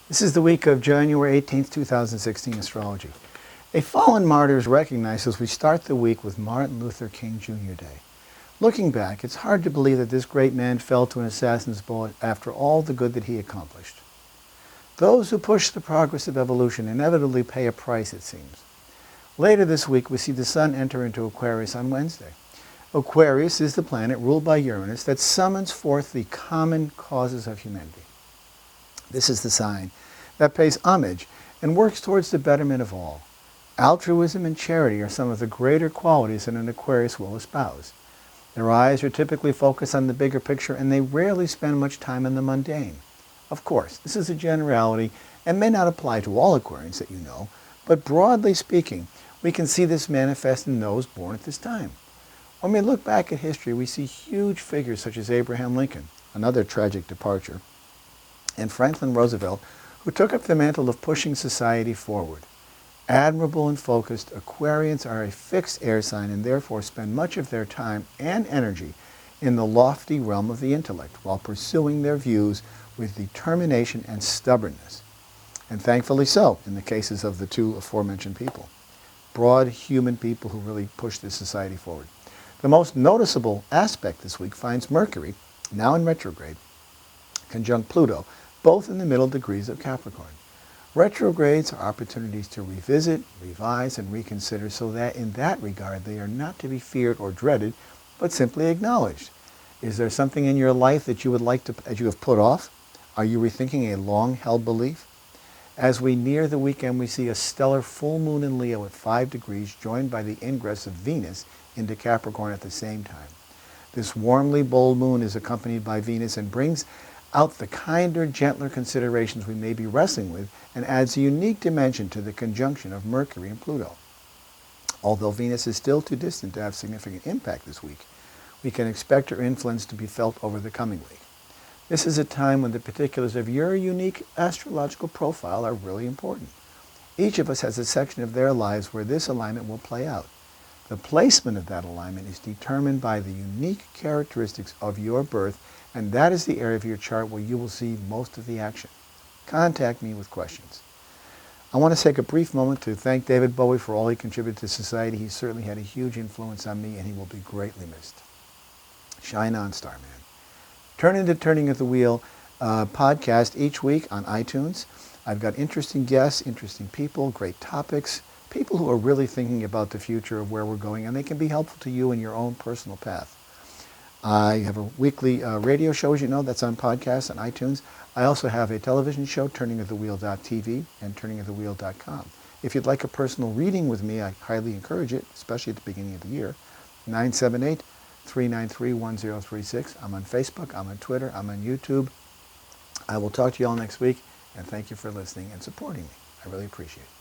This is the week of January 18th, 2016 Astrology. A fallen martyr is recognized as we start the week with Martin Luther King Jr. Day. Looking back, it's hard to believe that this great man fell to an assassin's bullet after all the good that he accomplished. Those who push the progress of evolution inevitably pay a price, it seems. Later this week, we see the sun enter into Aquarius on Wednesday. Aquarius is the planet ruled by Uranus that summons forth the common causes of humanity. This is the sign that pays homage and works towards the betterment of all. Altruism and charity are some of the greater qualities that an Aquarius will espouse. Their eyes are typically focused on the bigger picture, and they rarely spend much time in the mundane. Of course, this is a generality and may not apply to all Aquarians that you know, but broadly speaking, we can see this manifest in those born at this time. When we look back at history, we see huge figures such as Abraham Lincoln, another tragic departure, and Franklin Roosevelt, who took up the mantle of pushing society forward. Admirable and focused, Aquarians are a fixed air sign and therefore spend much of their time and energy in the lofty realm of the intellect while pursuing their views with determination and stubbornness. And thankfully so in the cases of the two aforementioned people. Broad human people who really push this society forward. The most noticeable aspect this week finds Mercury, now in retrograde, conjunct Pluto, both in the middle degrees of Capricorn. Retrogrades are opportunities to revisit, revise, and reconsider so that in that regard they are not to be feared or dreaded, but simply acknowledged. Is there something in your life that you would like to, that you have put off? Are you rethinking a long-held belief? As we near the weekend, we see a stellar full moon in Leo at 5 degrees, joined by the ingress of Venus into Capricorn at the same time. This warmly bold moon is accompanied by Venus and brings out the kinder, gentler considerations we may be wrestling with and adds a unique dimension to the conjunction of Mercury and Pluto. Although Venus is still too distant to have significant impact this week, we can expect her influence to be felt over the coming week. This is a time when the particulars of your unique astrological profile are really important. Each of us has a section of their lives where this alignment will play out. The placement of that alignment is determined by the unique characteristics of your birth, and that is the area of your chart where you will see most of the action. Contact me with questions. I want to take a brief moment to thank David Bowie for all he contributed to society. He certainly had a huge influence on me, and he will be greatly missed. Shine on, Starman. Turn into Turning of the Wheel podcast each week on iTunes. I've got interesting guests, interesting people, great topics, people who are really thinking about the future of where we're going, and they can be helpful to you in your own personal path. I have a weekly radio show, as you know, that's on podcasts on iTunes. I also have a television show, turningofthewheel.tv and turningofthewheel.com. If you'd like a personal reading with me, I highly encourage it, especially at the beginning of the year. 978-393-1036. I'm on Facebook, I'm on Twitter, I'm on YouTube. I will talk to you all next week, and thank you for listening and supporting me. I really appreciate it.